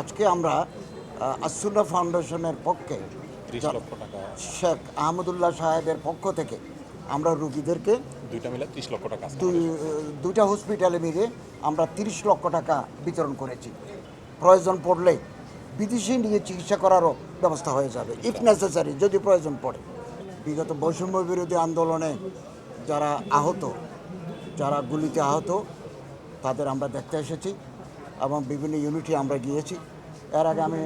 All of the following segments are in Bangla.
আজকে আমরা আসুন্না ফাউন্ডেশনের পক্ষে 30 লক্ষ টাকা শেখ আহমদুল্লাহ সাহেবের পক্ষ থেকে আমরা রুগীদেরকে দুইটা মিলে 30 লক্ষ টাকা আছে দুই আমাদের। দুইটা হসপিটালে মিলে আমরা 30 লক্ষ টাকা বিতরণ করেছি। প্রয়োজন পড়লে বিদেশে নিয়ে চিকিৎসা করারও ব্যবস্থা হয়ে যাবে ইফ নেসেসারি, যদি প্রয়োজন পড়ে। বিগত বৈষম্য বিরোধী আন্দোলনে যারা আহত, যারা গুলিতে আহত, তাদের আমরা দেখতে এসেছি এবং বিভিন্ন ইউনিটে আমরা গিয়েছি। এর আগে আমি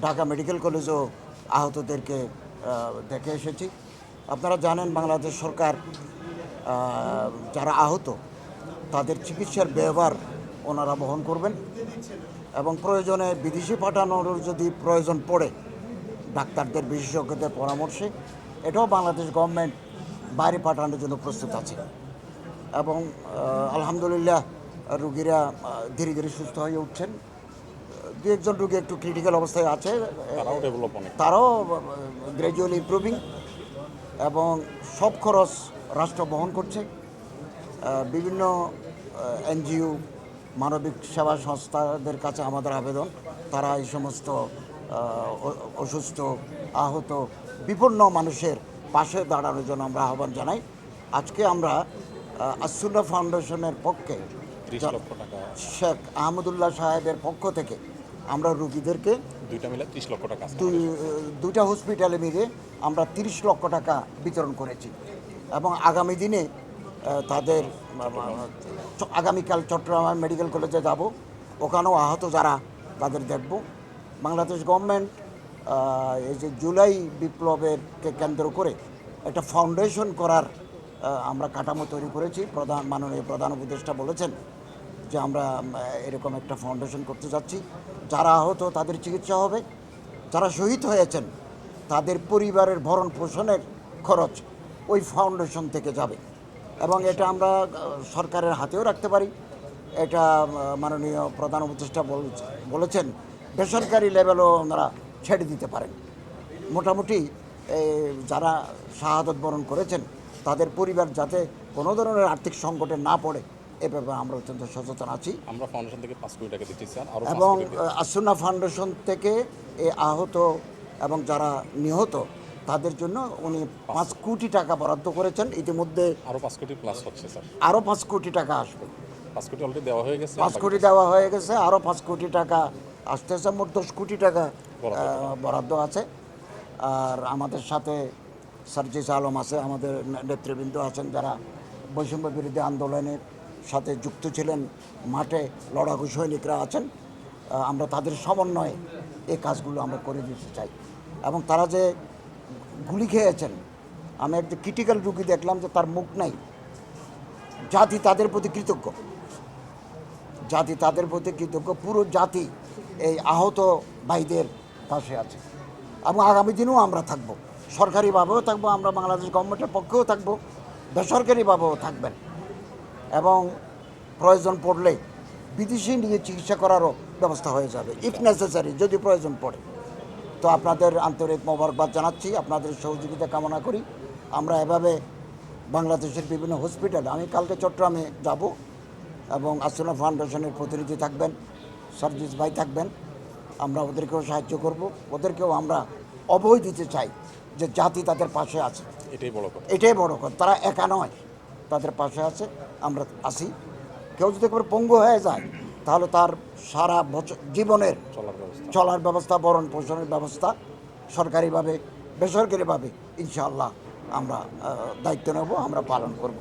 ঢাকা মেডিকেল কলেজেও আহতদেরকে দেখে এসেছি। আপনারা জানেন বাংলাদেশ সরকার যারা আহত তাদের চিকিৎসার ব্যয়ভার ওনারা বহন করবেন এবং প্রয়োজনে বিদেশে পাঠানোর যদি প্রয়োজন পড়ে ডাক্তারদের বিশেষজ্ঞদের পরামর্শে এটাও বাংলাদেশ গভর্নমেন্ট বাইরে পাঠানোর জন্য প্রস্তুত আছে। এবং আলহামদুলিল্লাহ রুগীরা ধীরে ধীরে সুস্থ হয়ে উঠছেন। দু একজন রুগী একটু ক্রিটিক্যাল অবস্থায় আছে, তারাও গ্র্যাজুয়ালি ইমপ্রুভিং এবং সব খরচ রাষ্ট্র বহন করছে। বিভিন্ন এনজিও, মানবিক সেবা সংস্থাদের কাছে আমাদের আবেদন, তারা এই সমস্ত অসুস্থ, আহত, বিপন্ন মানুষের পাশে দাঁড়ানোর জন্য আমরা আহ্বান জানাই। আজকে আমরা আসুন্না ফাউন্ডেশনের পক্ষে 30 লক্ষ টাকা শেখ আহমদুল্লাহ সাহেবের পক্ষ থেকে আমরা রুগীদেরকে দুইটা মিলে 30 লক্ষ টাকা আছে দুইটা হসপিটালে মিলে আমরা 30 লক্ষ টাকা বিতরণ করেছি এবং আগামী দিনে তাদের আগামীকাল চট্টগ্রাম মেডিকেল কলেজে যাব, ওখানেও আহত যারা তাদের দেখব। বাংলাদেশ গভর্নমেন্ট এই যে জুলাই বিপ্লবেরকে কেন্দ্র করে একটা ফাউন্ডেশন করার আমরা কাঠামো তৈরি করেছি। মাননীয় প্রধান উপদেষ্টা বলেছেন যে আমরা এরকম একটা ফাউন্ডেশন করতে যাচ্ছি। যারা আহত তাদের চিকিৎসা হবে, যারা শহীদ হয়েছেন তাদের পরিবারের ভরণ পোষণের খরচ ওই ফাউন্ডেশন থেকে যাবে এবং এটা আমরা সরকারের হাতেও রাখতে পারি। এটা মাননীয় প্রধান উপদেষ্টা বলেছেন বেসরকারি লেভেলও ওনারা ছেড়ে দিতে পারেন। মোটামুটি যারা শাহাদত বরণ করেছেন তাদের পরিবার যাতে কোনো ধরনের আর্থিক সংকটে না পড়ে এ ব্যাপারে আমরা অত্যন্ত সচেতন আছি। আমরা ফাউন্ডেশন থেকে 5 কোটি টাকা দিচ্ছি স্যার, এবং আসুন্না ফাউন্ডেশন থেকে এই আহত এবং যারা নিহত তাদের জন্য উনি 5 কোটি টাকা বরাদ্দ করেছেন। ইতিমধ্যে আরও 5 কোটি প্লাস হচ্ছে স্যার, আরও 5 কোটি টাকা আসবে। 5 কোটি অলরেডি দেওয়া হয়ে গেছে, 5 কোটি দেওয়া হয়ে গেছে, আরও 5 কোটি টাকা আসতেছে, মোট 10 কোটি টাকা বরাদ্দ আছে। আর আমাদের সাথে সার্জিস আলম আছে, আমাদের নেতৃবৃন্দ আছেন যারা বৈষম্য বিরোধী আন্দোলনের সাথে যুক্ত ছিলেন, মাঠে লড়াকু সৈনিকরা আছেন। আমরা তাদের সমন্বয়ে এই কাজগুলো আমরা করে দিতে চাই। এবং তারা যে গুলি খেয়েছেন, আমি একটা ক্রিটিক্যাল রুগী দেখলাম যে তার মুখ নাই। জাতি তাদের প্রতি কৃতজ্ঞ, জাতি তাদের প্রতি কৃতজ্ঞ, পুরো জাতি এই আহত ভাইদের পাশে আছে এবং আগামী দিনেও আমরা থাকব, সরকারিভাবেও থাকবো, আমরা বাংলাদেশ গভর্নমেন্টের পক্ষেও থাকবো, বেসরকারিভাবেও থাকবেন এবং প্রয়োজন পড়লে বিদেশে নিয়ে চিকিৎসা করারও ব্যবস্থা হয়ে যাবে ইফ নেসেসারি, যদি প্রয়োজন পড়ে। তো আপনাদের আন্তরিক মোবারকবাদ জানাচ্ছি, আপনাদের সহযোগিতা কামনা করি। আমরা এভাবে বাংলাদেশের বিভিন্ন হসপিটালে, আমি কালকে চট্টগ্রামে যাব এবং আসুন্না ফাউন্ডেশনের প্রতিনিধি থাকবেন, সার্জিস ভাই থাকবেন, আমরা ওদেরকেও সাহায্য করব। ওদেরকেও আমরা অভয় দিতে চাই যে জাতি তাদের পাশে আছে, এটাই বড় কথা। তারা একা নয়, তাদের পাশে আছে, আমরা আসি। কেউ যদি একবার পঙ্গু হয়ে যায় তাহলে তার সারা বছর জীবনের চলার ব্যবস্থা, ভরণ পোষণের ব্যবস্থা সরকারিভাবে বেসরকারিভাবে ইনশাআল্লাহ আমরা দায়িত্ব নেব, আমরা পালন করব।